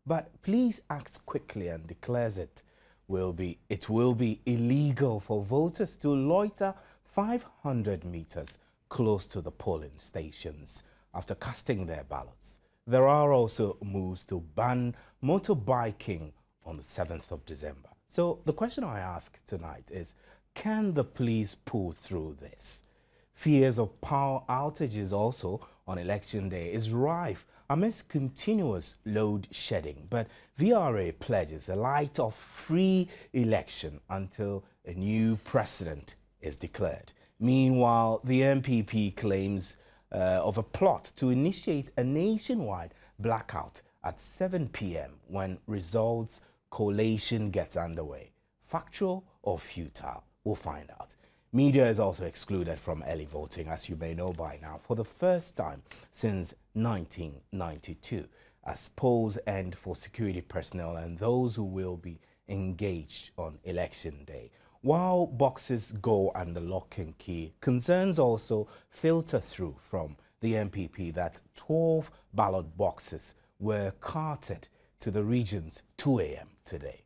but please acts quickly and declares it will be illegal for voters to loiter 500 meters close to the polling stations after casting their ballots. There are also moves to ban motorbiking on the 7th of December. So the question I ask tonight is, can the police pull through this? Fears of power outages also on election day is rife amidst continuous load shedding, but VRA pledges a light of free election until a new president is declared. Meanwhile, the MPP claims of a plot to initiate a nationwide blackout at 7 p.m. when results collation gets underway. Factual or futile? We'll find out. Media is also excluded from early voting, as you may know by now, for the first time since 1992, as polls end for security personnel and those who will be engaged on election day. While boxes go under lock and key, concerns also filter through from the MPP that 12 ballot boxes were carted to the regions 2 a.m. today.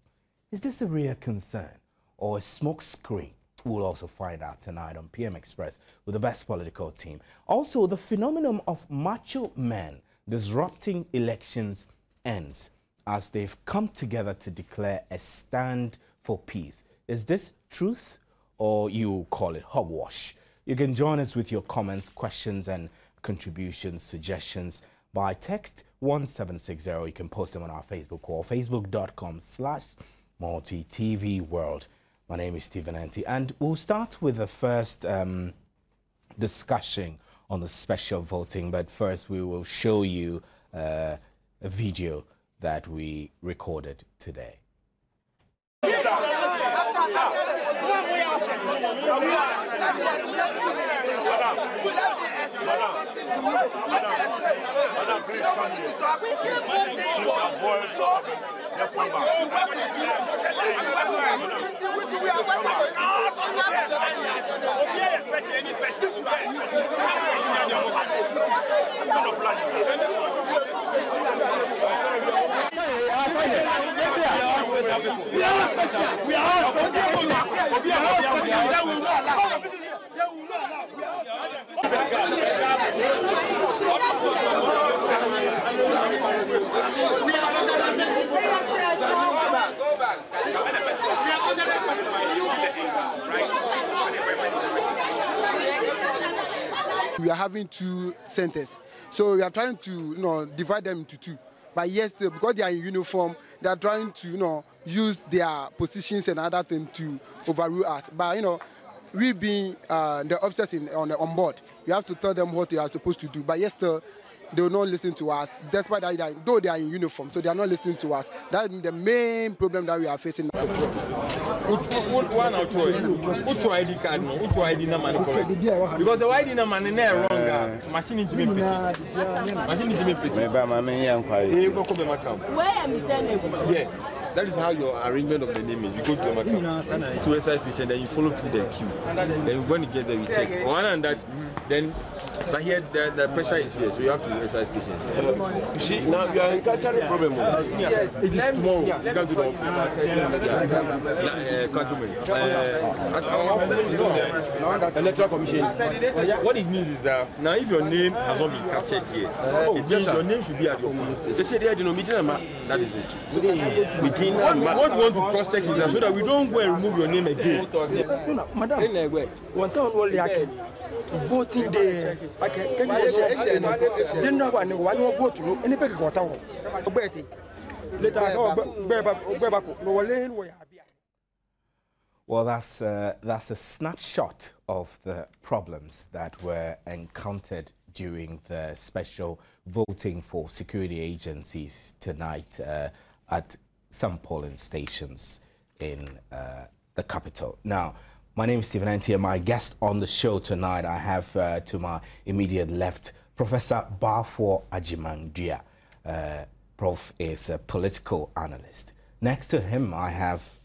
Is this a real concern or a smokescreen? We'll also find out tonight on PM Express with the best political team. Also, the phenomenon of macho men disrupting elections ends as they've come together to declare a stand for peace. Is this truth or you call it hogwash? You can join us with your comments, questions and contributions, suggestions by text 1760. You can post them on our Facebook wall, facebook.com/multitvworld. My name is Stephen Anti, and we'll start with the first discussion on the special voting. But first, we will show you a video that we recorded today. We are having 2 centers, so we are trying to divide them into 2. But yes, because they are in uniform, they are trying to use their positions and other things to overrule us. But we being the officers on board, we have to tell them what they are supposed to do. But yes, they will not listen to us, despite that, though they are in uniform, so they are not listening to us. That is the main problem that we are facing. One out which ID card, which ID number correct? Because the ID number is wrong. Machine is being machine is being yeah. That is how your arrangement of the name is. You go to the market, to exercise patient, then you follow through the queue. Then when it gets there, we check. One and that, then, but here the pressure is here, so you have to exercise patients. You see, now you are encountering a problem. Yes. It is tomorrow. You come to the office. Electoral Commission. What it means is that now, if your name has not been captured here, it means your name should be at your police station. They say they are that is it. What we want to cross-check is that so that we don't go and remove your name again. Madam, one time only voting day. Can you general one vote to any paper water? Well, that's a snapshot of the problems that were encountered during the special voting for security agencies tonight at some polling stations in the capital. Now, my name is Stephen Anti, and my guest on the show tonight, I have to my immediate left, Professor Bafo Ajimandua. Prof is a political analyst. Next to him, I have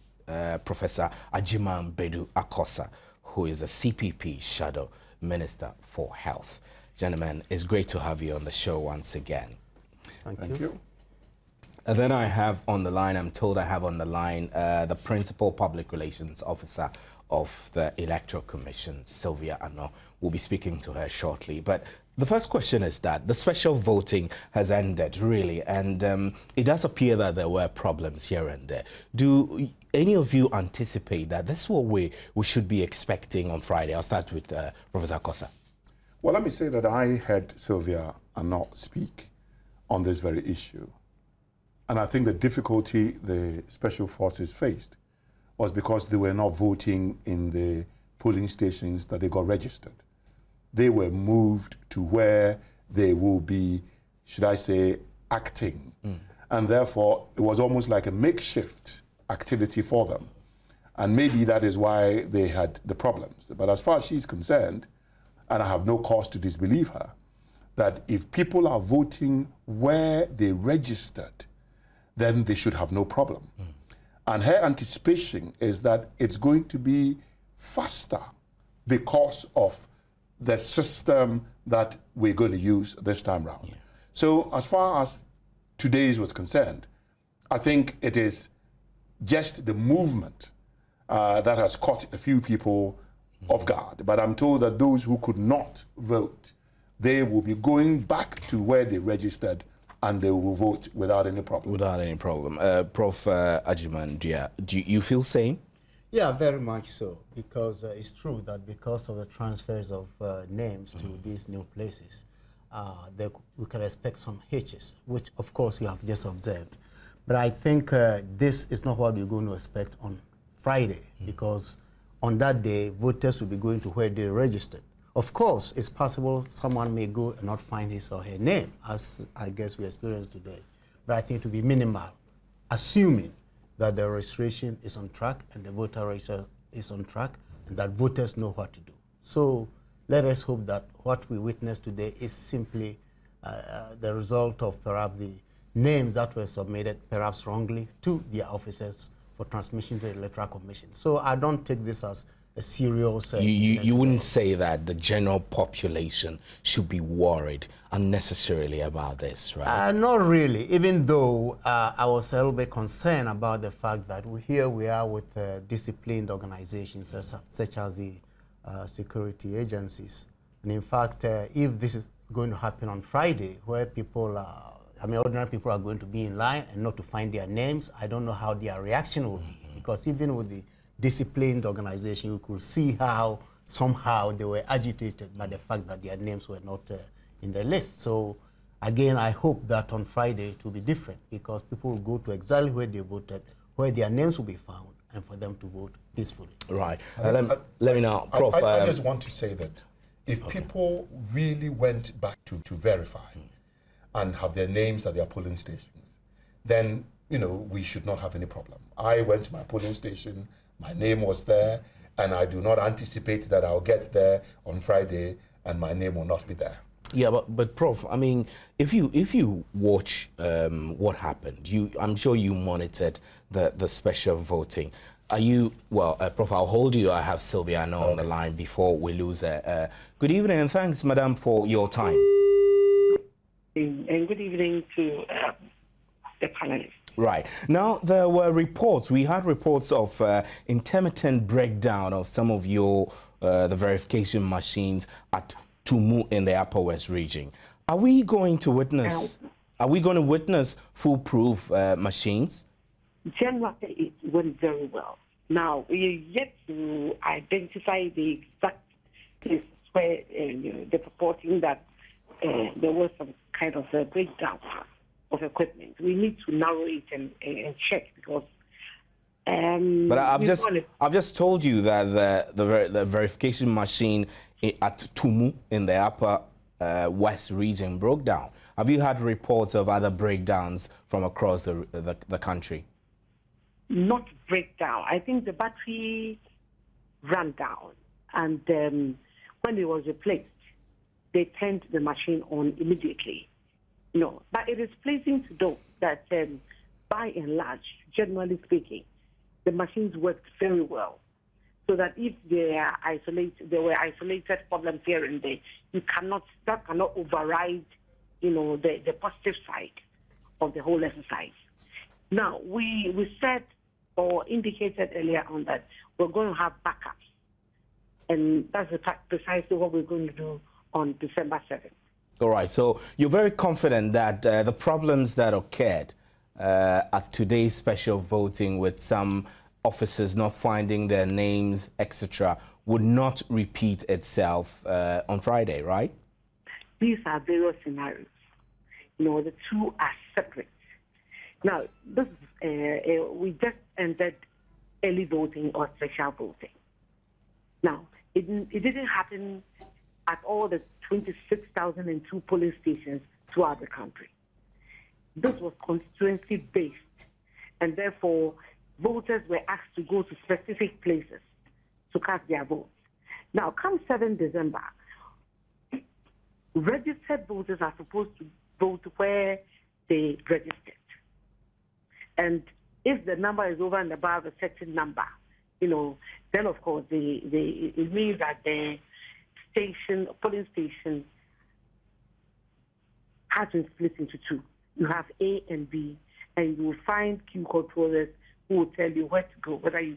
Professor Ajiman Bedu Akosa, who is a CPP Shadow Minister for Health. Gentlemen, it's great to have you on the show once again. Thank you. And then I have on the line, I'm told I have on the line the Principal Public Relations Officer of the Electoral Commission, Sylvia Ano. We'll be speaking to her shortly. But the first question is that the special voting has ended, really, and it does appear that there were problems here and there. Do any of you anticipate that this is what we should be expecting on Friday? I'll start with Professor Kosa. Well, let me say that I heard Sylvia Ano speak on this very issue. And I think the difficulty the special forces faced was because they were not voting in the polling stations that they got registered. They were moved to where they will be, should I say, acting. And therefore, it was almost like a makeshift activity for them. And maybe that is why they had the problems. But as far as she's concerned, and I have no cause to disbelieve her, that if people are voting where they registered, then they should have no problem. And her anticipation is that it's going to be faster because of the system that we're going to use this time round. Yeah. So as far as today's was concerned, I think it is just the movement that has caught a few people off guard. But I'm told that those who could not vote, they will be going back to where they registered and they will vote without any problem. Without any problem. Prof. Ajiman, do you feel same? Yeah, very much so, because it's true that because of the transfers of names to these new places, we can expect some hitches, which of course you have just observed. But I think this is not what we're going to expect on Friday, because on that day, voters will be going to where they registered. Of course, it's possible someone may go and not find his or her name, as I guess we experienced today. But I think it will be minimal, assuming that the registration is on track and the voter register is on track and that voters know what to do. So let us hope that what we witnessed today is simply the result of perhaps the names that were submitted, perhaps wrongly, to their officers for transmission to the Electoral Commission. So I don't take this as a serious... You wouldn't say that the general population should be worried unnecessarily about this, right? Not really, even though I was a little bit concerned about the fact that here we are with disciplined organizations such as the security agencies. And in fact, if this is going to happen on Friday, where people are, ordinary people are going to be in line and not to find their names, I don't know how their reaction will be. Because even with the disciplined organization, you could see how somehow they were agitated by the fact that their names were not in the list. So again, I hope that on Friday it will be different, because people will go to exactly where they voted, where their names will be found, and for them to vote peacefully. Right. Let me know, Prof. I just want to say that if people really went back to verify and have their names at their polling stations, then we should not have any problem. I went to my polling station, my name was there, and I do not anticipate that I'll get there on Friday and my name will not be there. Yeah, but Prof, if you watch what happened, I'm sure you monitored the special voting. Are you, Prof, I'll hold you. I have Sylvia Ano on the line before we lose her. Good evening, and thanks, Madam, for your time. And good evening to the panelists. Right. Now, there were reports, we had reports of intermittent breakdown of some of the verification machines at Tumu in the Upper West region. Are we going to witness foolproof machines? Generally, it went very well. Now, we're yet to identify the exact place where they're purporting that there was some kind of a breakdown of equipment. We need to narrow it and check, because. But I've just told you that the verification machine at Tumu in the Upper West region broke down. Have you had reports of other breakdowns from across the country? Not breakdown. I think the battery ran down, and when it was replaced, they turned the machine on immediately. But it is pleasing to know that by and large, generally speaking, the machines worked very well. So that if there were isolated problems here and there, that cannot override, the positive side of the whole exercise. Now, we said or indicated earlier on that we're going to have backups. And that's precisely what we're going to do on December 7th. All right. So you're very confident that the problems that occurred at today's special voting with some officers not finding their names, etc., would not repeat itself on Friday, right? These are various scenarios. You know, the two are separate. Now, this we just ended early voting or special voting. Now, it didn't happen at all the 26,002 polling stations throughout the country. This was constituency-based, and therefore voters were asked to go to specific places to cast their votes. Now, come 7 December, registered voters are supposed to vote where they registered. And if the number is over and above a certain number, you know, then of course it means that the polling station has been split into two. You have A and B, and you will find queue controllers who will tell you where to go, whether you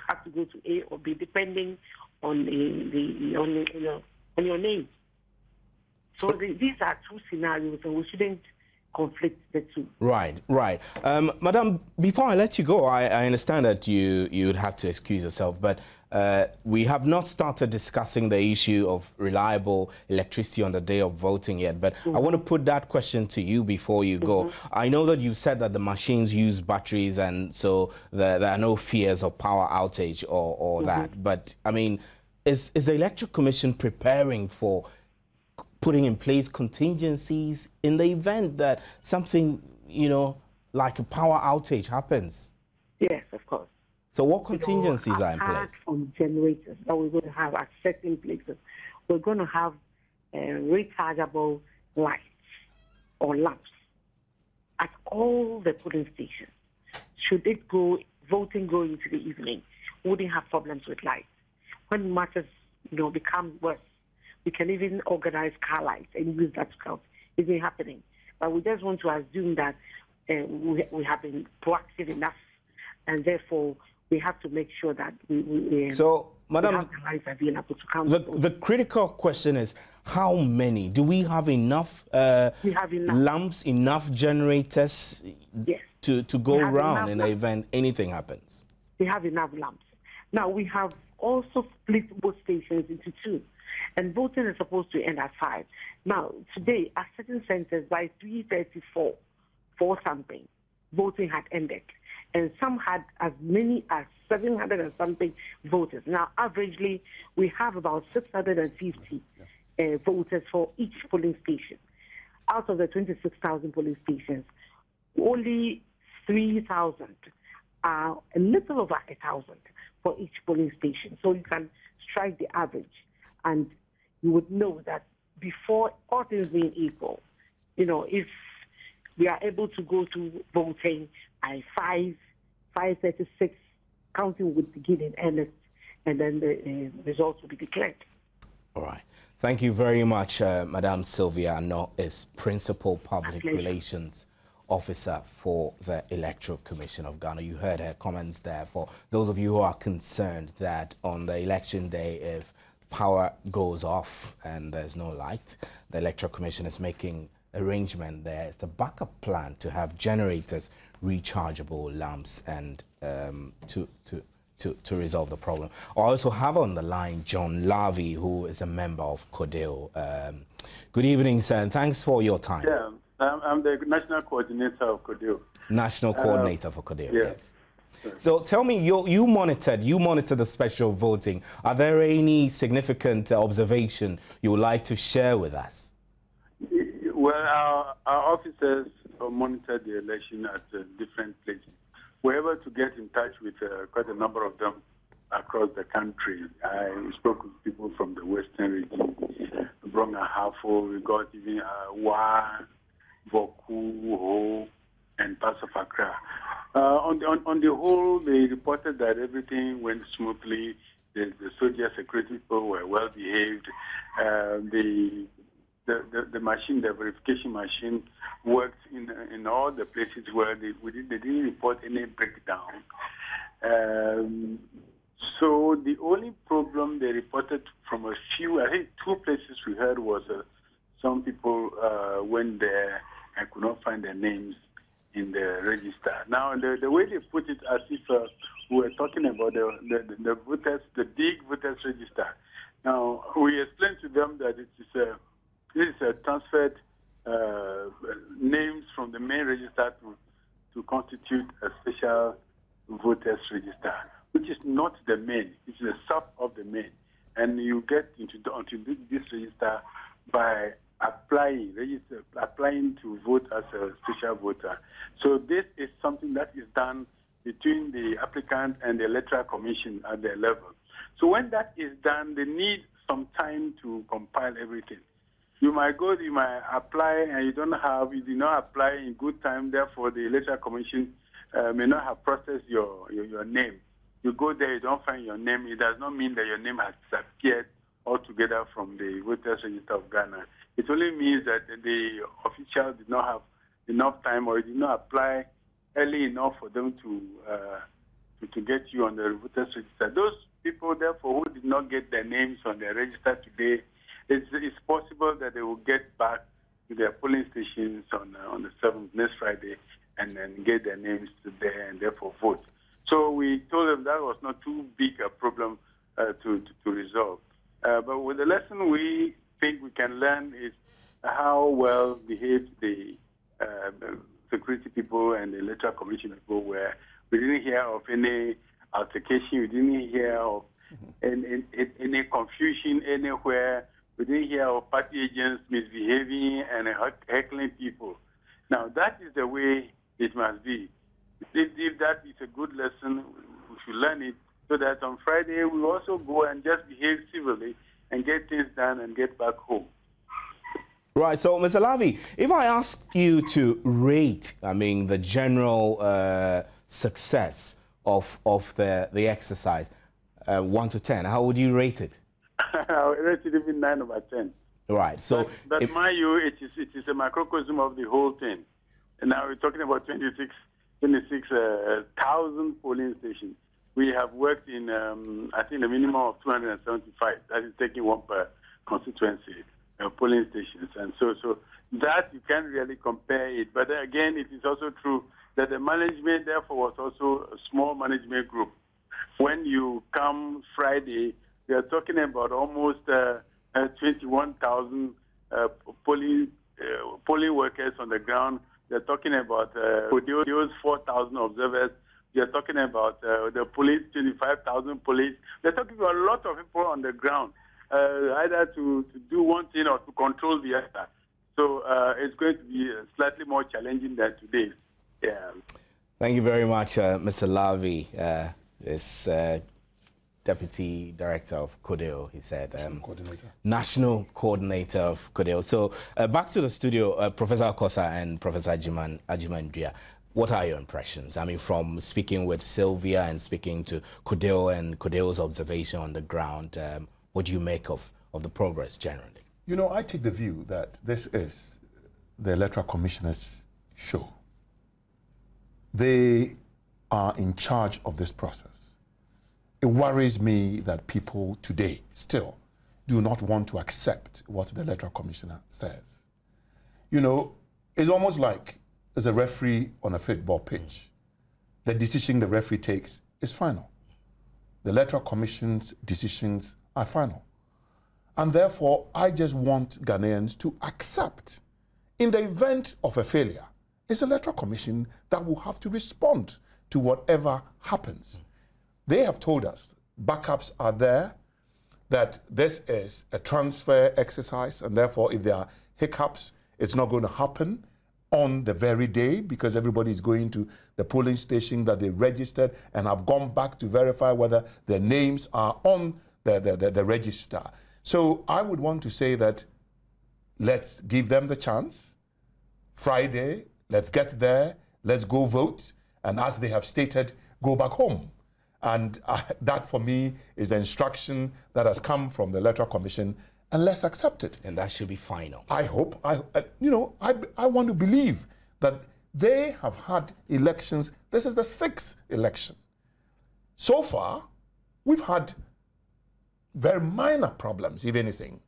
have to go to A or B, depending on your name. So these are two scenarios, and we shouldn't conflict the two. Right, right. Madam, before I let you go, I understand that you'd have to excuse yourself, but we have not started discussing the issue of reliable electricity on the day of voting yet, but I want to put that question to you before you go. I know that you said that the machines use batteries, and so there are no fears of power outage or that, but I mean, is the Electoral Commission preparing for putting in place contingencies in the event that something, you know, like a power outage happens? Yes, of course. So what contingencies are in place? Apart from generators that we're going to have at certain places, we're going to have rechargeable lights or lamps at all the polling stations. Should voting go into the evening, we wouldn't have problems with lights. When matters, become worse, we can even organize car lights and use that to count. It's been happening. But we just want to assume that we have been proactive enough, and therefore we have to make sure that so, Madam, we have the lights available to count. The critical question is, how many? Do we have enough, we have enough lamps, enough generators to go around in the event anything happens? We have enough lamps. Now, we have also split both stations into two. And voting is supposed to end at 5. Now, today, at certain centers, by 3:34 for something, voting had ended. And some had as many as 700 and something voters. Now, averagely, we have about 650 voters for each polling station. Out of the 26,000 polling stations, only 3,000 are a little over 1,000 for each polling station. So you can strike the average. And you would know that before all things being equal, if we are able to go to voting by 5:36, counting would begin in earnest, and then the results will be declared. All right. Thank you very much, Madam Sylvia Ano is Principal Public Relations Officer for the Electoral Commission of Ghana. You heard her comments there. For those of you who are concerned that on the election day, if power goes off and there's no light, the Electoral Commission is making arrangement there. It's a backup plan to have generators, rechargeable lamps, and to resolve the problem. I also have on the line John Lavi, who is a member of CODEO. Good evening, sir, and thanks for your time. Yeah, I'm the national coordinator of CODEO. National coordinator for CODEO, yes. So tell me, you monitor the special voting. Are there any significant observation you would like to share with us? Well, our officers monitor the election at different places. We're able to get in touch with quite a number of them across the country. I spoke with people from the Western region, Bronga Hafo, we got even Wa, Boku, Ho, and parts of Accra. On the whole, they reported that everything went smoothly. The soldier security people were well behaved. The the machine, the verification machine, worked in all the places where they didn't report any breakdown. So the only problem they reported from a few, I think 2 places we heard was some people went there and could not find their names in the register. Now, the way they put it, as if we were talking about the voters, the big voters register. Now, we explained to them that this is a transferred names from the main register to constitute a special voters register, which is not the main. It's a sub of the main. And you get onto this register by applying to vote as a special voter. So this is something that is done between the applicant and the Electoral Commission at their level. So when that is done, they need some time to compile everything. You might apply and you did not apply in good time, therefore the Electoral Commission may not have processed your name. You go there, you don't find your name. It does not mean that your name has disappeared altogether from the voters register of Ghana. It only means that the official did not have enough time or did not apply early enough for them to get you on the voters register. Those people, therefore, who did not get their names on the register today, it's possible that they will get back to their polling stations on the 7th, next Friday, and then get their names there and therefore vote. So we told them that was not too big a problem to resolve. But with the lesson we think we can learn is how well behaved the security people and the Electoral Commission people were. We didn't hear of any altercation. We didn't hear of any confusion anywhere. We didn't hear of party agents misbehaving and heckling people. Now, that is the way it must be. If that is a good lesson, we should learn it so that on Friday we also go and just behave civilly and get things done and get back home. Right, so Mr. Lavi, if I ask you to rate, the general success of the exercise, 1 to 10, how would you rate it? I would rate it even 9 over 10. Right, so... But mind you, it is a microcosm of the whole thing. And now we're talking about 26,000 polling stations. We have worked in, I think, a minimum of 275. That is taking one per constituency, polling stations. And so that you can't really compare it. But again, it is also true that the management, therefore, was also a small management group. When you come Friday, we are talking about almost 21,000 polling workers on the ground. They're talking about those 4,000 observers. They're talking about the police, 25,000 police. They're talking about a lot of people on the ground, either to do one thing or to control the other. So it's going to be slightly more challenging than today. Yeah. Thank you very much, Mr. Lavi. This Deputy Director of CODEO, he said. National Coordinator of CODEO. So back to the studio, Professor Akosa and Professor Ajimandria. What are your impressions? From speaking with Sylvia and speaking to CODEO and CODEO's observation on the ground, what do you make of the progress generally? I take the view that this is the Electoral Commissioner's show. They are in charge of this process. It worries me that people today still do not want to accept what the Electoral Commissioner says. It's almost like there's a referee on a football pitch. The decision the referee takes is final. The Electoral Commission's decisions are final. And therefore, I just want Ghanaians to accept, in the event of a failure, it's the Electoral Commission that will have to respond to whatever happens. They have told us backups are there, that this is a transfer exercise, and therefore if there are hiccups, it's not going to happen on the very day because everybody is going to the polling station that they registered and have gone back to verify whether their names are on the register. So I would want to say that let's give them the chance. Friday, let's get there, let's go vote, and as they have stated, go back home. And that, for me, is the instruction that has come from the Electoral Commission, and let's accept it. And that should be final. I hope, I want to believe that they have had elections. This is the 6th election. So far, we've had very minor problems, if anything,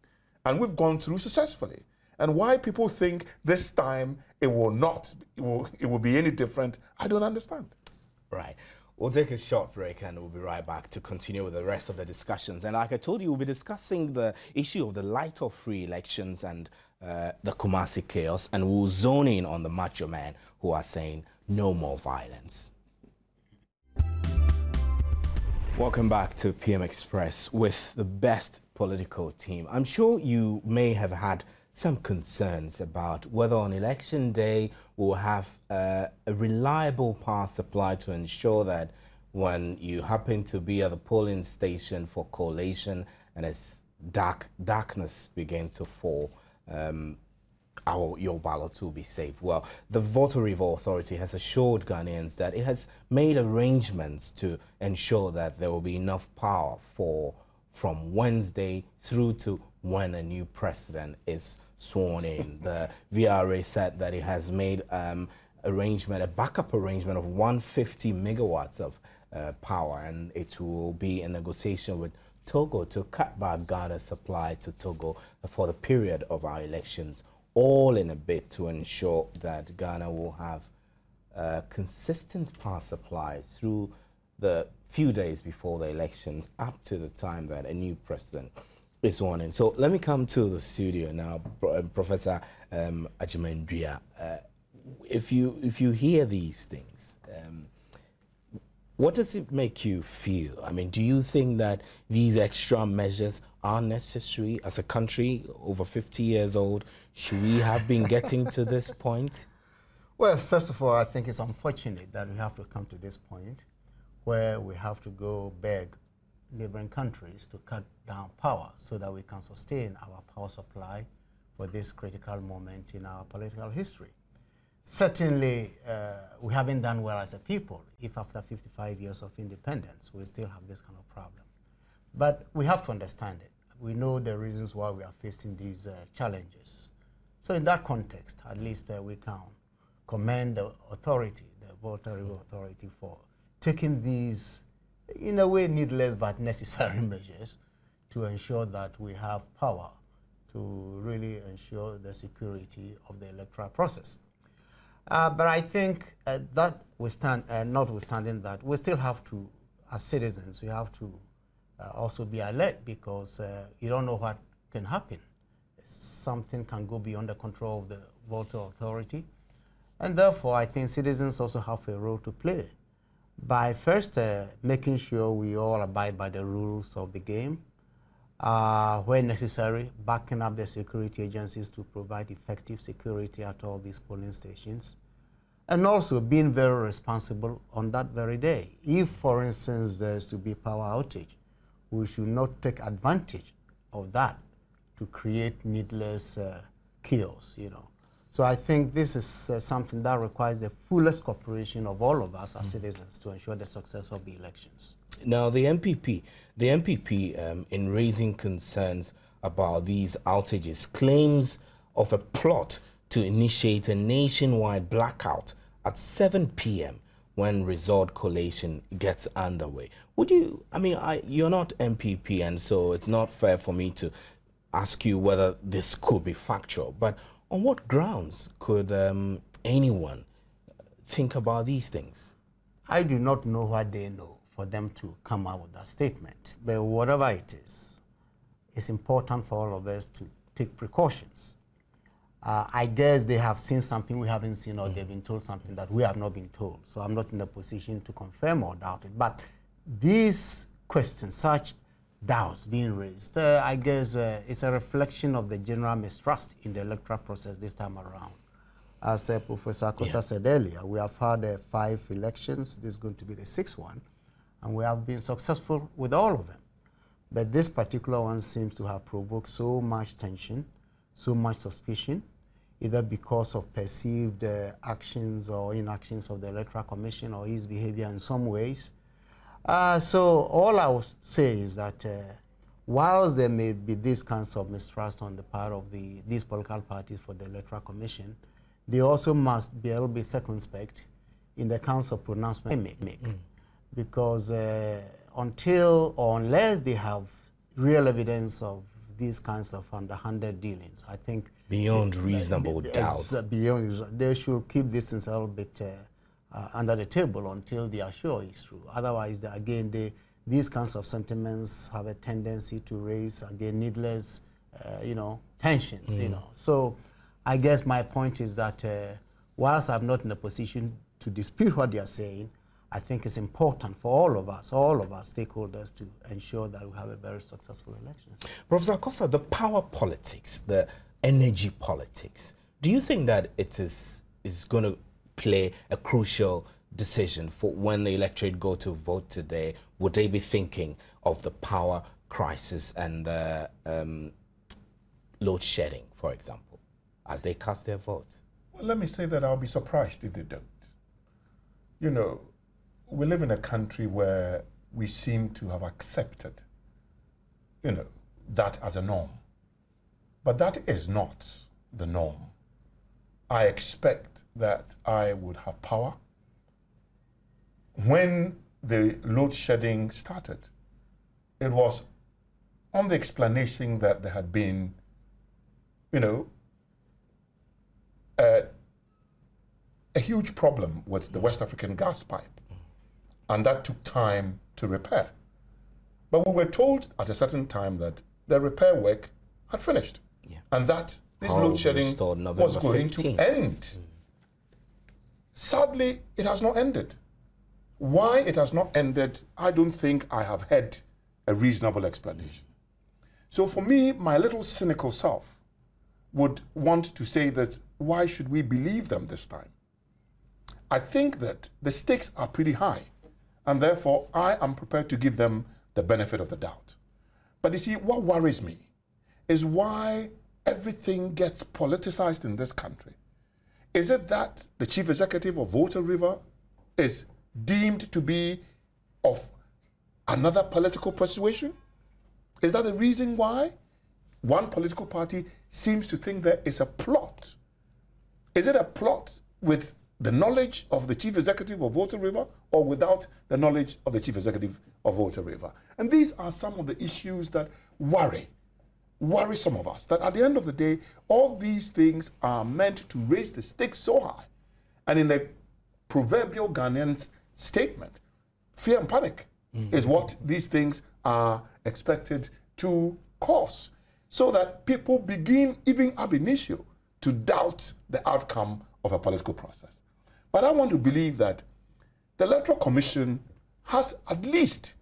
and we've gone through successfully. And why people think this time it will be any different, I don't understand. Right. We'll take a short break and we'll be right back to continue with the rest of the discussions. And like I told you, we'll be discussing the issue of the light of free elections and the Kumasi chaos, and we'll zone in on the Macho Men who are saying no more violence. Welcome back to PM Express with the best political team. I'm sure you may have had some concerns about whether on election day we'll have a reliable power supply to ensure that when you happen to be at the polling station for collation and as darkness begin to fall, your ballot will be safe. Well, the Voter Review Authority has assured Ghanaians that it has made arrangements to ensure that there will be enough power from Wednesday through to when a new president is sworn in. The VRA said that it has made a backup arrangement of 150 megawatts of power, and it will be in negotiation with Togo to cut back Ghana's supply to Togo for the period of our elections, all in a bid to ensure that Ghana will have consistent power supply through the few days before the elections up to the time that a new president is sworn in. So let me come to the studio now, Professor Ajimendria. If you hear these things, what does it make you feel? I mean, do you think that these extra measures are necessary as a country over 50 years old? Should we have been getting to this point? Well, first of all, I think it's unfortunate that we have to come to this point where we have to go beg neighboring countries to cut down power so that we can sustain our power supply for this critical moment in our political history. Certainly, we haven't done well as a people if after 55 years of independence, we still have this kind of problem. But we have to understand it. We know the reasons why we are facing these challenges. So in that context, at least we can commend the authority, the Voter Review Authority, for taking these, in a way, needless but necessary measures to ensure that we have power to really ensure the security of the electoral process. But I think that notwithstanding that, we still have to, as citizens, we have to also be alert, because you don't know what can happen. Something can go beyond the control of the voter authority. And therefore, I think citizens also have a role to play by first making sure we all abide by the rules of the game, where necessary, backing up the security agencies to provide effective security at all these polling stations, and also being very responsible on that very day. If, for instance, there's to be power outage, we should not take advantage of that to create needless chaos, So I think this is something that requires the fullest cooperation of all of us as citizens to ensure the success of the elections. Now, the MPP in raising concerns about these outages, claims of a plot to initiate a nationwide blackout at 7 p.m. when resort collation gets underway. You're not MPP, and so it's not fair for me to ask you whether this could be factual, but on what grounds could anyone think about these things? I do not know what they know for them to come out with that statement. But whatever it is, it's important for all of us to take precautions. I guess they have seen something we haven't seen, or they've been told something that we have not been told. So I'm not in a position to confirm or doubt it. But these questions, such doubts being raised, I guess it's a reflection of the general mistrust in the electoral process this time around. As Professor Kosa said earlier, we have had 5 elections. This is going to be the 6th one, and we have been successful with all of them. But this particular one seems to have provoked so much tension, so much suspicion, either because of perceived actions or inactions of the Electoral Commission or his behavior in some ways. So all I will say is that whilst there may be this kinds of mistrust on the part of these political parties for the Electoral Commission, they also must be able to be circumspect in the kinds of pronouncement they make. Because until or unless they have real evidence of these kinds of underhanded dealings, I think beyond reasonable doubt, they should keep this things a little bit under the table until they are sure it's true. Otherwise, again, these kinds of sentiments have a tendency to raise, again, needless, tensions. So, I guess my point is that whilst I'm not in a position to dispute what they are saying, I think it's important for all of us stakeholders, to ensure that we have a very successful election. Professor Acosta, the power politics, the energy politics, do you think that it is going to play a crucial decision for when the electorate go to vote today? Would they be thinking of the power crisis and the load shedding, for example, as they cast their votes? Well, let me say that I'll be surprised if they don't. We live in a country where we seem to have accepted, that as a norm. But that is not the norm. I expect that I would have power. When the load shedding started, it was on the explanation that there had been, a huge problem with the West African gas pipe. And that took time to repair. But we were told at a certain time that the repair work had finished. Yeah. And that this load shedding was going to end. Sadly, it has not ended. Why it has not ended, I don't think I have had a reasonable explanation. So for me, my little cynical self would want to say that, why should we believe them this time? I think that the stakes are pretty high, and therefore I am prepared to give them the benefit of the doubt. But you see, what worries me is why everything gets politicized in this country. Is it that the chief executive of Volta River is deemed to be of another political persuasion? Is that the reason why one political party seems to think there is a plot? Is it a plot with the knowledge of the chief executive of Volta River, or without the knowledge of the chief executive of Volta River? And these are some of the issues that worry some of us, that at the end of the day, all these things are meant to raise the stakes so high. And in the proverbial Ghanaian statement, fear and panic is what these things are expected to cause, so that people begin, even ab initio, to doubt the outcome of a political process. But I want to believe that the Electoral Commission has at least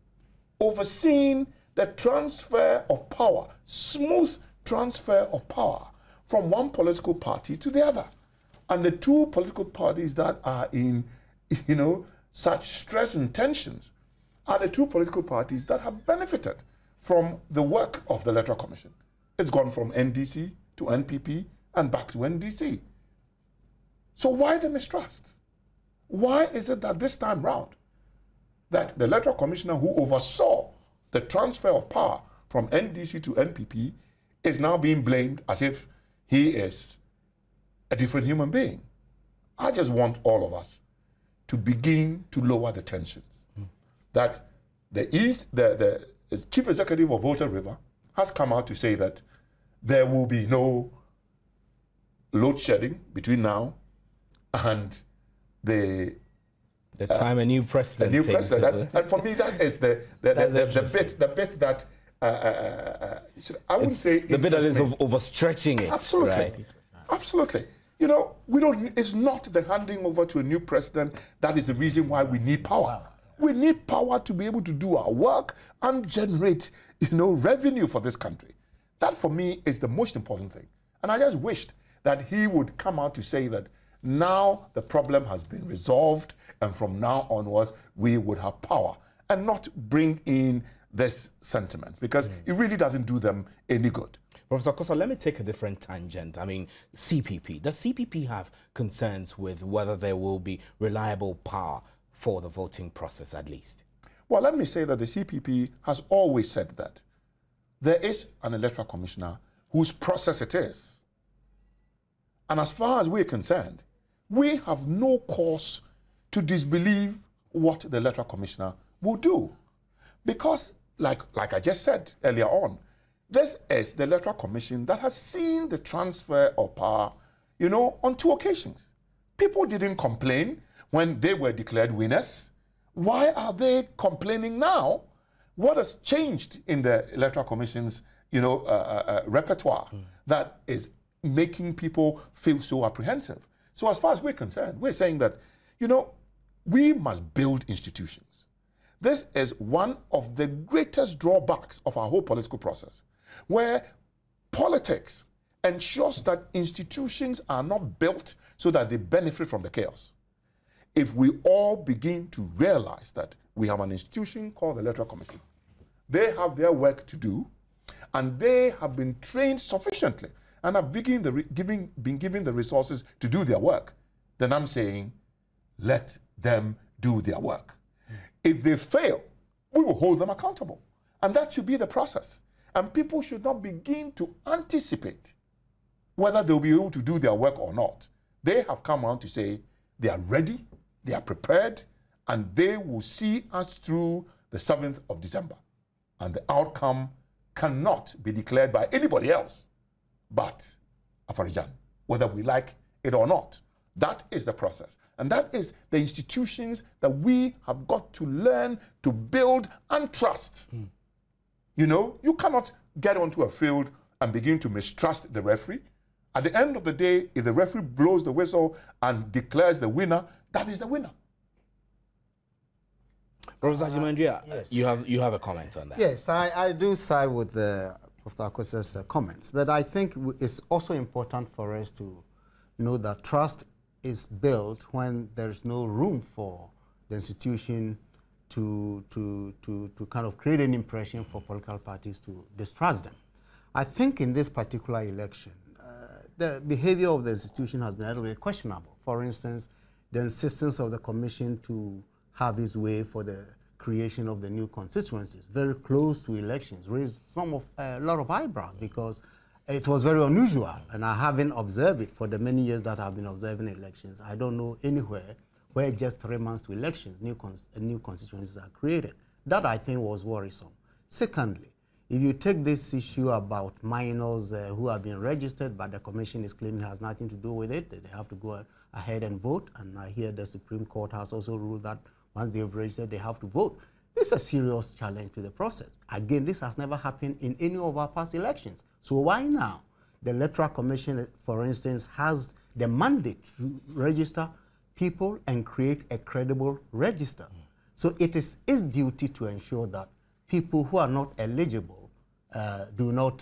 overseen the transfer of power, smooth transfer of power from one political party to the other. And the two political parties that are in, such stress and tensions are the two political parties that have benefited from the work of the Electoral Commission. It's gone from NDC to NPP and back to NDC. So why the mistrust? Why is it that this time round, that the Electoral Commissioner who oversaw the transfer of power from NDC to NPP is now being blamed as if he is a different human being? I just want all of us to begin to lower the tensions. That the chief executive of Volta River has come out to say that there will be no load shedding between now and the time a new president takes over. And for me, that is the bit that I wouldn't say the bit that is overstretching it. Absolutely, right? Absolutely. It's not the handing over to a new president that is the reason why we need power. We need power to be able to do our work and generate, revenue for this country. That for me is the most important thing. And I just wished that he would come out to say that now the problem has been resolved, and from now onwards we would have power, and not bring in this sentiments, because it really doesn't do them any good. Professor Acosta, let me take a different tangent. I mean, CPP. Does CPP have concerns with whether there will be reliable power for the voting process at least? Well, let me say that the CPP has always said that there is an electoral commissioner whose process it is. And as far as we're concerned, we have no cause to disbelieve what the electoral commissioner will do. Because, like I just said earlier on, this is the electoral commission that has seen the transfer of power, you know, on 2 occasions. People didn't complain when they were declared winners. Why are they complaining now? What has changed in the electoral commission's, you know, repertoire that is making people feel so apprehensive? So as far as we're concerned, we're saying that, you know, we must build institutions. This is one of the greatest drawbacks of our whole political process, where politics ensures that institutions are not built so that they benefit from the chaos. If we all begin to realize that we have an institution called the Electoral Commission, they have their work to do, and they have been trained sufficiently and have been given the resources to do their work, then I'm saying, let them do their work. If they fail, we will hold them accountable. And that should be the process. And people should not begin to anticipate whether they'll be able to do their work or not. They have come out to say they are ready, they are prepared, and they will see us through the 7th of December. And the outcome cannot be declared by anybody else but Afarijan, whether we like it or not. That is the process. And that is the institutions that we have got to learn to build and trust. You know, you cannot get onto a field and begin to mistrust the referee. At the end of the day, if the referee blows the whistle and declares the winner, that is the winner. Professor Jimandria, yes. you have a comment on that. Yes, I do side with Professor Akosa's comments, but I think it's also important for us to know that trust is built when there's no room for the institution to kind of create an impression for political parties to distrust them. I think in this particular election, the behavior of the institution has been a little bit questionable. For instance, the insistence of the commission to have its way for the creation of the new constituencies, very close to elections, raised a lot of eyebrows because it was very unusual, and I haven't observed it for the many years that I've been observing elections. I don't know anywhere where just 3 months to elections, new constituencies are created. That, I think, was worrisome. Secondly, if you take this issue about minors who have been registered, but the commission is claiming it has nothing to do with it, they have to go ahead and vote, and I hear the Supreme Court has also ruled that once they've registered, they have to vote. This is a serious challenge to the process. Again, this has never happened in any of our past elections. So why now? The Electoral Commission, for instance, has the mandate to register people and create a credible register. So it is its duty to ensure that people who are not eligible do not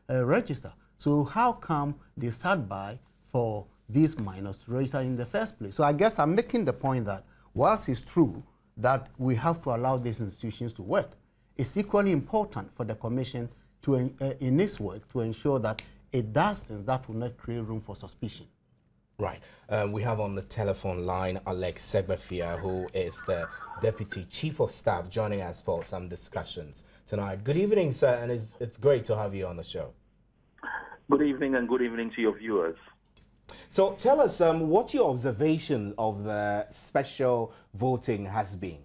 register. So how come they sat by for these minors to register in the first place? So I guess I'm making the point that whilst it's true that we have to allow these institutions to work, it's equally important for the Commission to, in its work, to ensure that it does things that will not create room for suspicion. Right. We have on the telephone line Alex Segbefia, who is the Deputy Chief of Staff, joining us for some discussions tonight. Good evening, sir, and it's great to have you on the show. Good evening, and good evening to your viewers. So tell us what your observation of the special voting has been.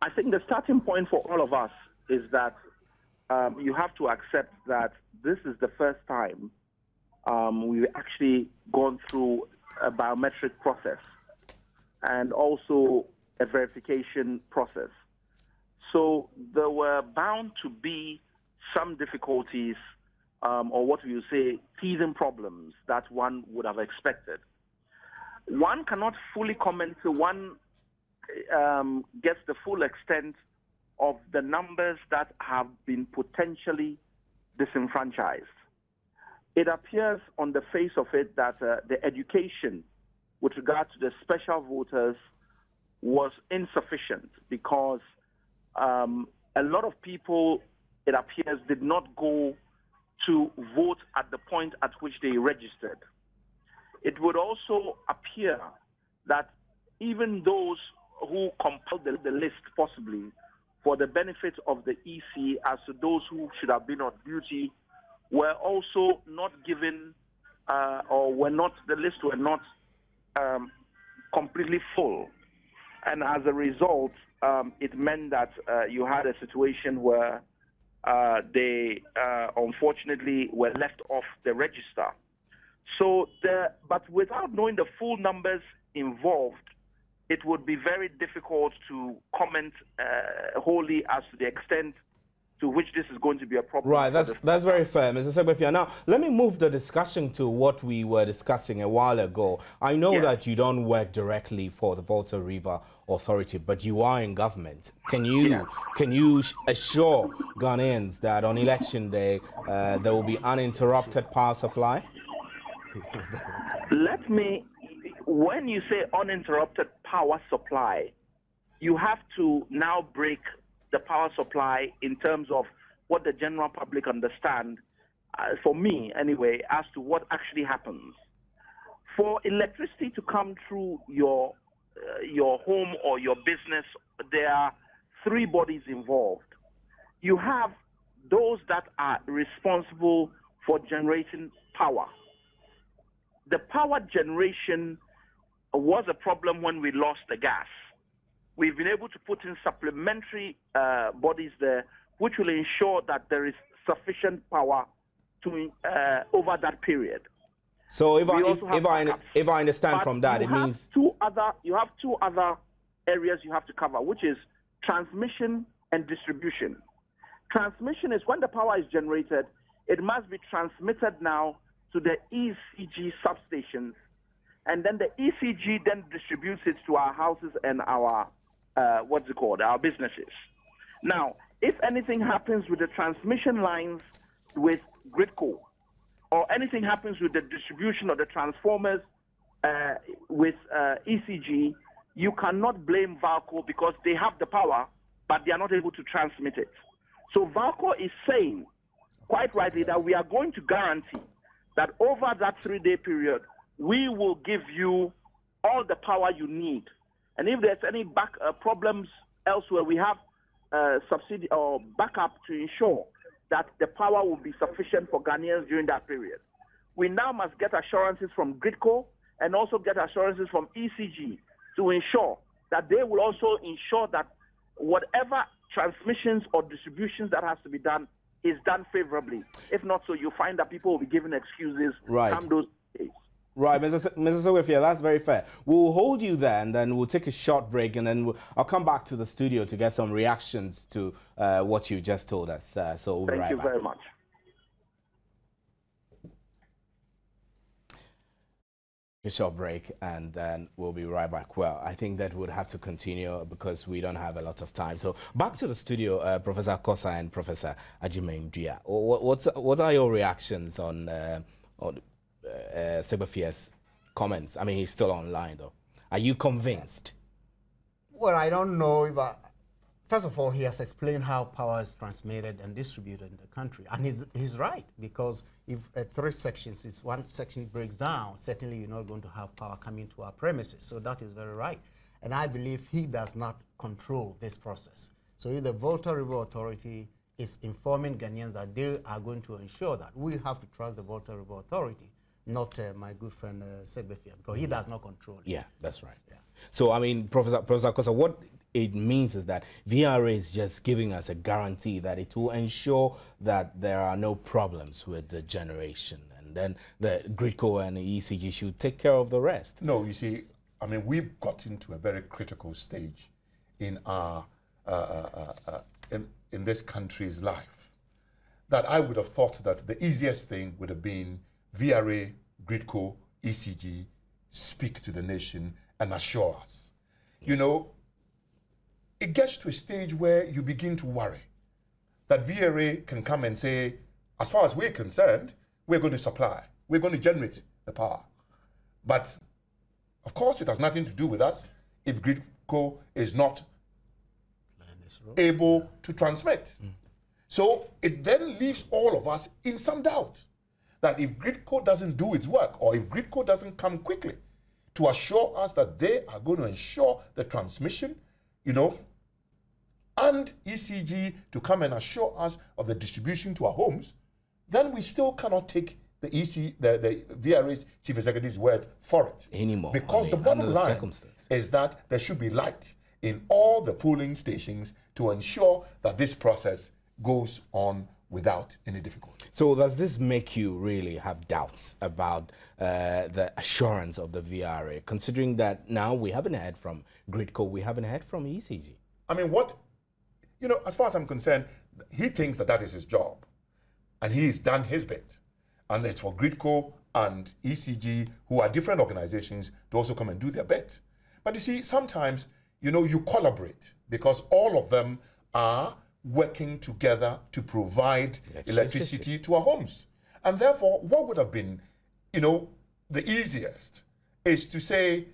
I think the starting point for all of us is that you have to accept that this is the first time we've actually gone through a biometric process and also a verification process. So there were bound to be some difficulties or what we would say teething problems that one would have expected. One cannot fully comment till one gets the full extent of the numbers that have been potentially disenfranchised. It appears on the face of it that the education with regard to the special voters was insufficient because a lot of people, it appears, did not go to vote at the point at which they registered. It would also appear that even those who compiled the list possibly for the benefit of the EC as to those who should have been on duty were also not given or were not, the list were not completely full. And as a result, it meant that you had a situation where they unfortunately were left off the register. So, but without knowing the full numbers involved, it would be very difficult to comment wholly as to the extent to which this is going to be a problem. Right, that's very fair, Mr. Segbefia. Now, let me move the discussion to what we were discussing a while ago. I know that you don't work directly for the Volta River Authority, but you are in government. Can you assure Ghanaians that on election day there will be uninterrupted power supply? When you say uninterrupted power supply, you have to now break the power supply in terms of what the general public understand, for me anyway, as to what actually happens. For electricity to come through your home or your business, there are three bodies involved. You have those that are responsible for generating power. The power generation was a problem when we lost the gas. We've been able to put in supplementary bodies there, which will ensure that there is sufficient power to over that period. So if I understand from that, it means you have two other areas you have to cover, which is transmission and distribution. Transmission is when the power is generated, it must be transmitted now to the ECG substations, and then the ECG then distributes it to our houses and our our businesses. Now, if anything happens with the transmission lines with Gridco, or anything happens with the distribution of the transformers with ECG, you cannot blame Valco because they have the power, but they are not able to transmit it. So Valco is saying, quite rightly, that we are going to guarantee that over that 3-day period, we will give you all the power you need. And if there's any problems elsewhere, we have subsidy or backup to ensure that the power will be sufficient for Ghanaians during that period. We now must get assurances from Gridco and also get assurances from ECG to ensure that they will also ensure that whatever transmissions or distributions that has to be done is done favorably. If not so, you find that people will be given excuses. Right. Come those days. Right, Mrs. Segbefia, that's very fair. We'll hold you there, and then we'll take a short break, and then I'll come back to the studio to get some reactions to what you just told us. So we'll be right back. Thank you very much. A short break, and then we'll be right back. Well, I think that would have to continue because we don't have a lot of time. So back to the studio, Professor Kosa and Professor Agyeman-Duah. What are your reactions on Segbefia's comments? I mean, he's still online, though. Are you convinced? Well, I don't know if first of all, he has explained how power is transmitted and distributed in the country. And he's right, because if 3 sections, if one section breaks down, certainly you're not going to have power coming to our premises. So that is very right. And I believe he does not control this process. So if the Volta River Authority is informing Ghanaians that they are going to ensure that, we have to trust the Volta River Authority, not my good friend Segbefia, because he does not control it. Yeah, that's right. Yeah. So, I mean, Professor Kosa, what it means is that VRA is just giving us a guarantee that it will ensure that there are no problems with the generation, and then the Gridco and the ECG should take care of the rest. No, you see, I mean, we've got into a very critical stage in our in this country's life that I would have thought that the easiest thing would have been VRA, Gridco, ECG, speak to the nation and assure us. You know, it gets to a stage where you begin to worry that VRA can come and say, as far as we're concerned, we're going to supply, we're going to generate the power. But, of course, it has nothing to do with us if Gridco is not able to transmit. So it then leaves all of us in some doubt that if Gridco doesn't do its work, or if Gridco doesn't come quickly to assure us that they are going to ensure the transmission, you know, and ECG to come and assure us of the distribution to our homes, then we still cannot take the VRA chief executive's word for it. Anymore. Because the bottom line is that there should be light in all the polling stations to ensure that this process goes on without any difficulty. So does this make you really have doubts about the assurance of the VRA, considering that now we haven't heard from Gridco, we haven't heard from ECG? I mean, as far as I'm concerned, he thinks that is his job, and he's done his bit. And it's for Gridco and ECG, who are different organizations, to also come and do their bit. But you see, sometimes, you collaborate because all of them are working together to provide electricity to our homes. And therefore, what would have been, the easiest is to say,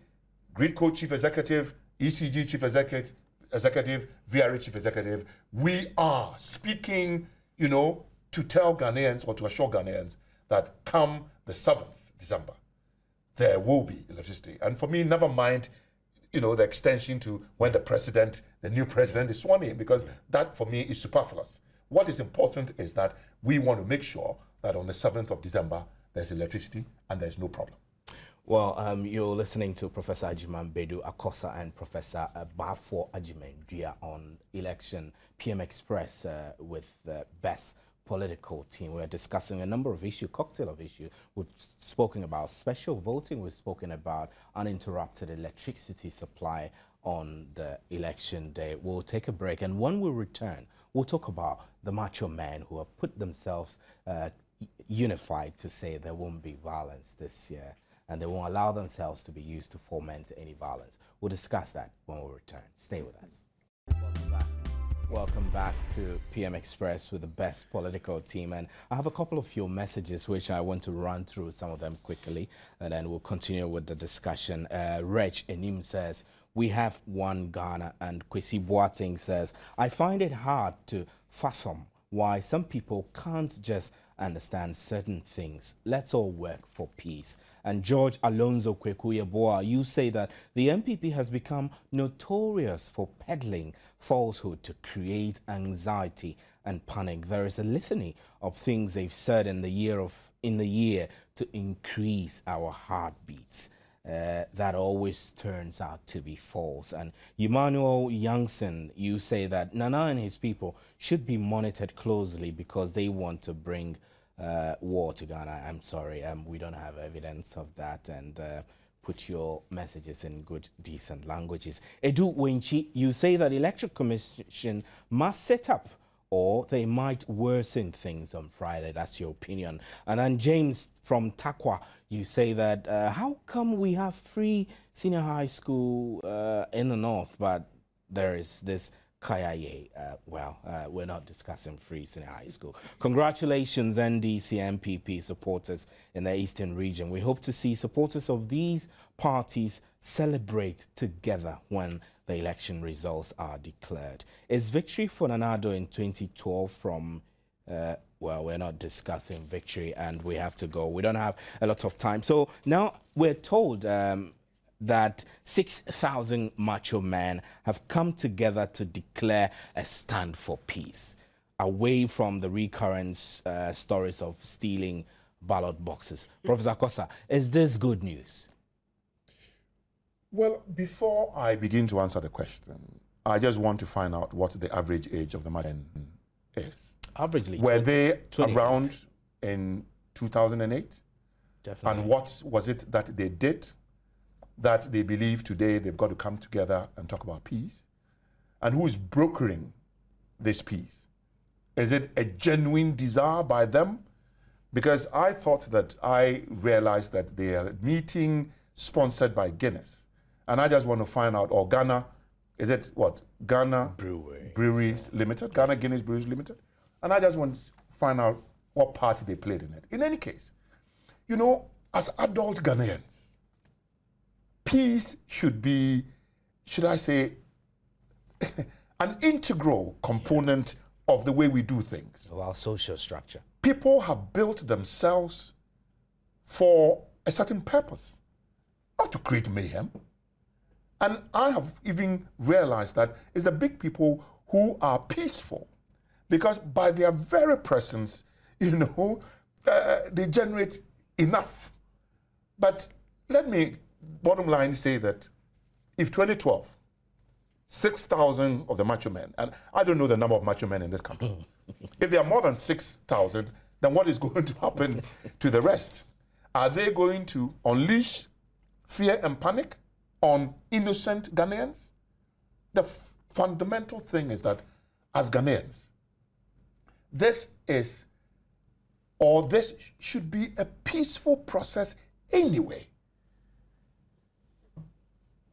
Gridco chief executive, ECG chief executive, VRA chief executive, we are speaking, to tell Ghanaians or to assure Ghanaians that come the 7th December, there will be electricity. And for me, never mind, the extension to when the new president is sworn in, because that for me is superfluous. What is important is that we want to make sure that on the 7th of December, there's electricity and there's no problem. Well, you're listening to Professor Ajiman Bedu Akosa and Professor Bafo Ajimendria on election PM Express with the best political team. We're discussing a number of issues, cocktail of issues. We've spoken about special voting. We've spoken about uninterrupted electricity supply on the election day. We'll take a break, and when we return, we'll talk about the Macho men who have put themselves unified to say there won't be violence this year, and they won't allow themselves to be used to foment any violence. We'll discuss that when we return. Stay with us. Welcome back to PM Express with the best political team. And I have a couple of your messages which I want to run through some of them quickly, and then we'll continue with the discussion. Reg Enim says, we have one Ghana, and Kwesi Boateng says, I find it hard to fathom why some people can't just understand certain things. Let's all work for peace. And George Alonso Kwekuyeboa, you say that the MPP has become notorious for peddling falsehood to create anxiety and panic. There is a litany of things they've said in the year to increase our heartbeats. That always turns out to be false. And Emmanuel Youngson, you say that Nana and his people should be monitored closely because they want to bring war to Ghana. I'm sorry, we don't have evidence of that. And put your messages in good, decent languages. Edu Wenchi, you say that Electoral Commission must set up or they might worsen things on Friday. That's your opinion. And then James from Takwa, you say that how come we have free senior high school in the north, but there is this Kayaye? We're not discussing free senior high school. Congratulations, NDC MPP supporters in the Eastern region. We hope to see supporters of these parties celebrate together when the election results are declared. Is victory for Nanado in 2012 from, we're not discussing victory and we have to go. We don't have a lot of time. So now we're told that 6,000 macho men have come together to declare a stand for peace, away from the recurrent stories of stealing ballot boxes. Professor Akosa, is this good news? Well, before I begin to answer the question, I just want to find out what the average age of the men is. Averagely, were they 28. around in 2008? Definitely. And what was it that they did that they believe today they've got to come together and talk about peace? And who is brokering this peace? Is it a genuine desire by them? Because I thought that I realized that they are meeting sponsored by Guinness. And I just want to find out, or Ghana, is it what? Ghana Breweries Limited, Ghana Guinness Breweries Limited. And I just want to find out what part they played in it. In any case, you know, as adult Ghanaians, peace should be, should I say, an integral component of the way we do things. Of our social structure. People have built themselves for a certain purpose, not to create mayhem. And I have even realized that it's the big people who are peaceful, because by their very presence, they generate enough. But let me, bottom line, say that if 2012, 6,000 of the macho men, and I don't know the number of macho men in this country, if there are more than 6,000, then what is going to happen to the rest? Are they going to unleash fear and panic on innocent Ghanaians? The fundamental thing is that as Ghanaians, this should be a peaceful process anyway.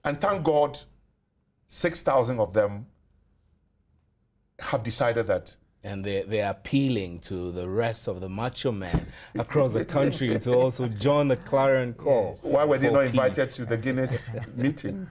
And thank God, 6,000 of them have decided that. And they're appealing to the rest of the macho men across the country to also join the clarion call. Why were they not invited to the Guinness meeting?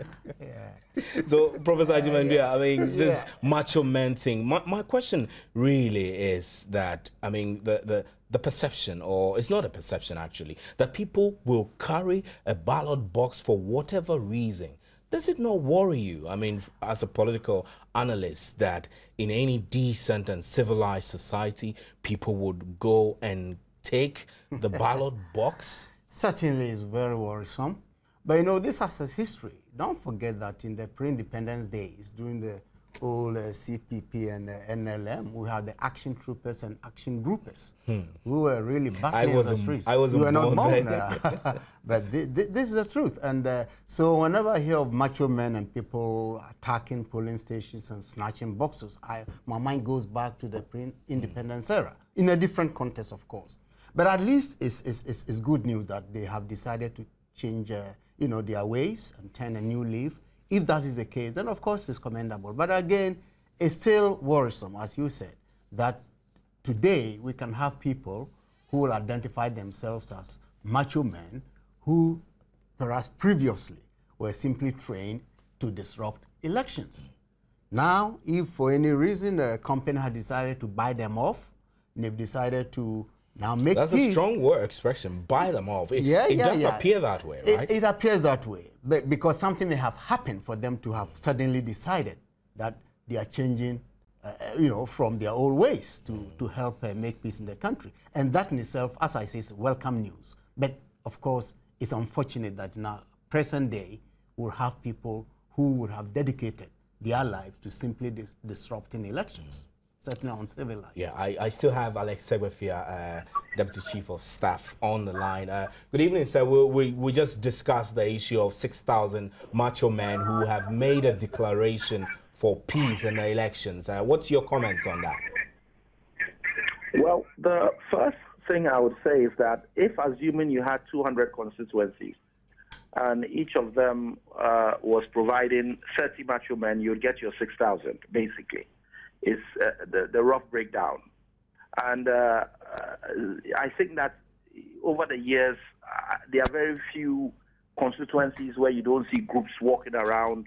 So, Professor Ajimandia, I mean, this macho men thing, my question really is that, I mean, the perception, or it's not a perception actually, that people will carry a ballot box for whatever reason. Does it not worry you, I mean, as a political analyst, that in any decent and civilized society, people would go and take the ballot box? Certainly it's very worrisome. But this has a history. Don't forget that in the pre-independence days, during the old CPP and NLM, we had the action troopers and action groupers who were really battling in the streets. I wasn't born then. But this is the truth. And so whenever I hear of macho men and people attacking polling stations and snatching boxes, my mind goes back to the pre-independence era, in a different context, of course. But at least it's good news that they have decided to change their ways and turn a new leaf. If that is the case, then of course it's commendable. But again, it's still worrisome, as you said, that today we can have people who will identify themselves as macho men who perhaps previously were simply trained to disrupt elections. Now, if for any reason a company had decided to buy them off, and they've decided to now make That's peace. a strong word expression, buy them off. It does appear that way, right? It appears that way, but because something may have happened for them to have suddenly decided that they are changing, from their old ways to help make peace in the country. And that in itself, as I say, is welcome news. But of course, it's unfortunate that in our present day, we'll have people who would have dedicated their life to simply disrupting elections. Certainly uncivilized. Yeah, I still have Alex Segwefia, Deputy Chief of Staff, on the line. Good evening, sir. We just discussed the issue of 6,000 macho men who have made a declaration for peace in the elections. What's your comments on that? Well, the first thing I would say is that if, assuming you had 200 constituencies, and each of them was providing 30 macho men, you'd get your 6,000, basically. Is the rough breakdown. And I think that over the years, there are very few constituencies where you don't see groups walking around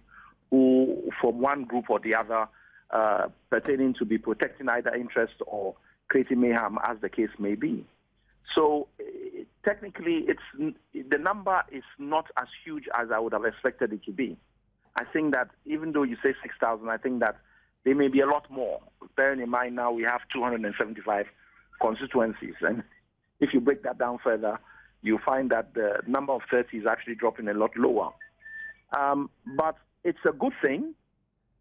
who, from one group or the other, pertaining to be protecting either interest or creating mayhem, as the case may be. So technically, the number is not as huge as I would have expected it to be. I think that even though you say 6,000, I think that there may be a lot more. Bearing in mind now we have 275 constituencies. And if you break that down further, you find that the number of 30 is actually dropping a lot lower. But it's a good thing.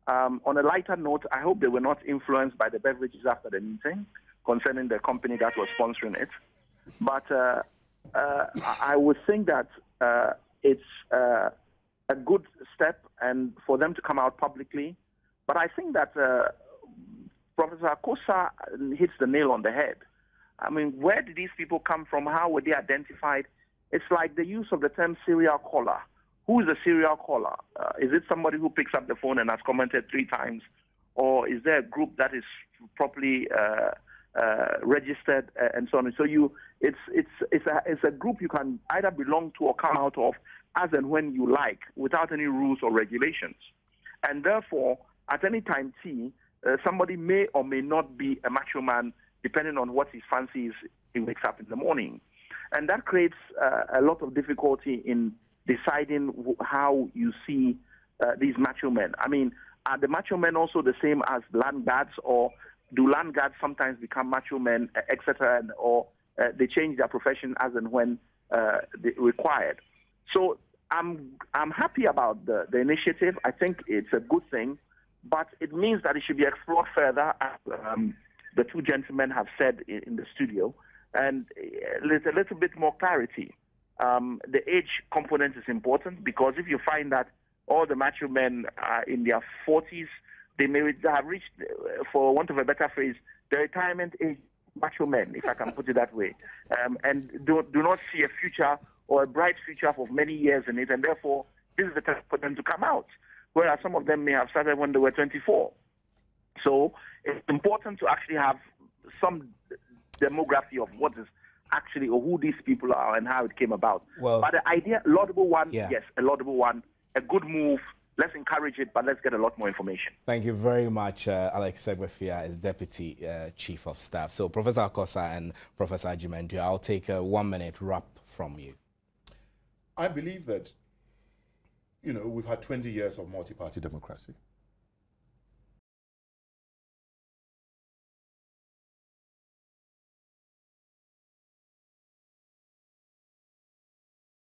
On a lighter note, I hope they were not influenced by the beverages after the meeting concerning the company that was sponsoring it. But I would think that it's a good step and for them to come out publicly. But I think that Professor Akosa hits the nail on the head. I mean, where did these people come from? How were they identified? It's like the use of the term serial caller. Who is a serial caller? Is it somebody who picks up the phone and has commented 3 times? Or is there a group that is properly registered and so on? So it's a group you can either belong to or come out of as and when you like, without any rules or regulations. And therefore, at any time somebody may or may not be a macho man, depending on what his fancy is. He wakes up in the morning. And that creates a lot of difficulty in deciding how you see these macho men. I mean, Are the macho men also the same as land guards, or do land guards sometimes become macho men, etc., or they change their profession as and when required? So I'm happy about the initiative. I think it's a good thing, but it means that it should be explored further, as the two gentlemen have said in the studio, and there's a little bit more clarity. The age component is important, because if you find that all the macho men are in their 40s, they may have reached, for want of a better phrase, the retirement age macho men, if I can put it that way, and do not see a future or a bright future of many years in it, and therefore this is the time for them to come out, whereas some of them may have started when they were 24. So it's important to actually have some demography of what is actually, or who these people are and how it came about. Well, but the idea, laudable one, yeah. Yes, a laudable one, a good move. Let's encourage it, but let's get a lot more information. Thank you very much, Alex Segbefia is Deputy Chief of Staff. So, Professor Akosa and Professor Agyemang, I'll take a 1-minute wrap from you. I believe that, you know, we've had 20 years of multi-party democracy.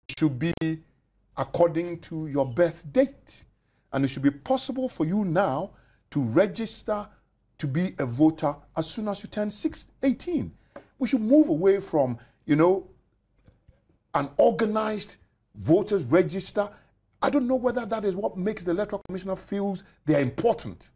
It should be according to your birth date. And it should be possible for you now to register to be a voter as soon as you turn 18. We should move away from, you know, an organized voters register. I don't know whether that is what makes the Electoral Commissioner feels they are important.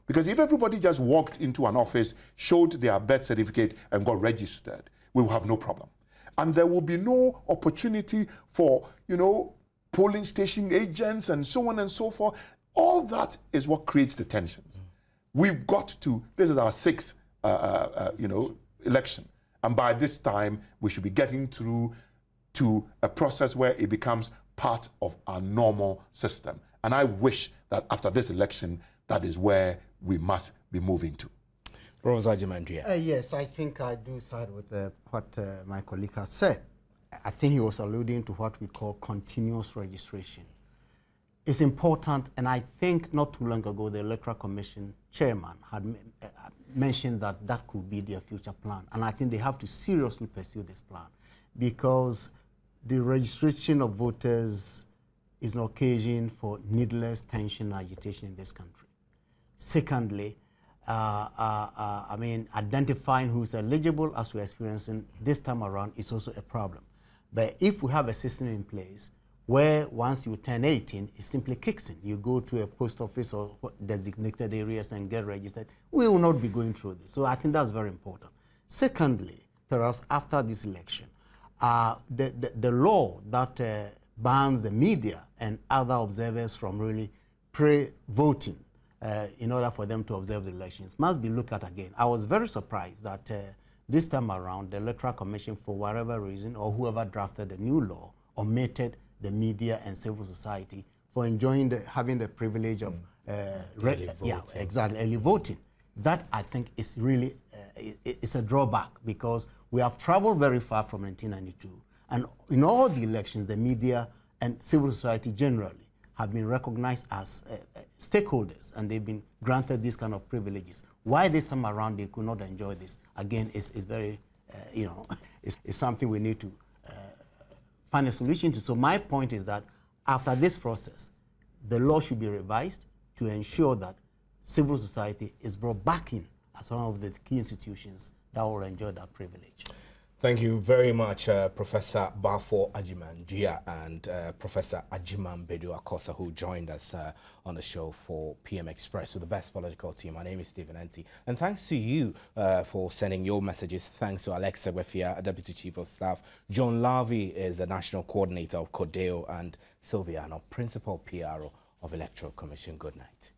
Because if everybody just walked into an office, showed their birth certificate and got registered, we will have no problem. And there will be no opportunity for, you know, polling station agents and so on and so forth. All that is what creates the tensions. We've got to, this is our 6th, you know, election. And by this time, we should be getting through to a process where it becomes part of our normal system. And I wish that after this election, that is where we must be moving to. Professor Agyemang. Yes, I think I do side with what my colleague has said. I think he was alluding to what we call continuous registration. It's important, and I think not too long ago, the Electoral Commission chairman had mentioned that that could be their future plan. And I think they have to seriously pursue this plan, because the registration of voters is an occasion for needless tension and agitation in this country. Secondly, I mean, identifying who's eligible, as we're experiencing this time around, is also a problem. But if we have a system in place where once you turn 18, it simply kicks in. You go to a post office or designated areas and get registered, we will not be going through this. So I think that's very important. Secondly, perhaps after this election, the law that bans the media and other observers from really pre-voting in order for them to observe the elections must be looked at again. I was very surprised that this time around, the Electoral Commission, for whatever reason, or whoever drafted the new law, omitted the media and civil society for enjoying having the privilege of early voting. That, I think, is really it's a drawback, because we have traveled very far from 1992, and in all the elections, the media and civil society generally have been recognized as stakeholders, and they've been granted these kind of privileges. Why this time around they could not enjoy this, again, is very, you know, it's something we need to find a solution to. So my point is that after this process, the law should be revised to ensure that civil society is brought back in as one of the key institutions that will enjoy that privilege. Thank you very much, Professor Bafo Agyemang and Professor Agyemang Akosa, who joined us on the show for PM Express with the best political team. My name is Stephen Enti, and thanks to you for sending your messages. Thanks to Alex Segbefia, Deputy Chief of Staff. John Larvey is the National Coordinator of Codeo, and Sylvia, Principal PRO of Electoral Commission. Good night.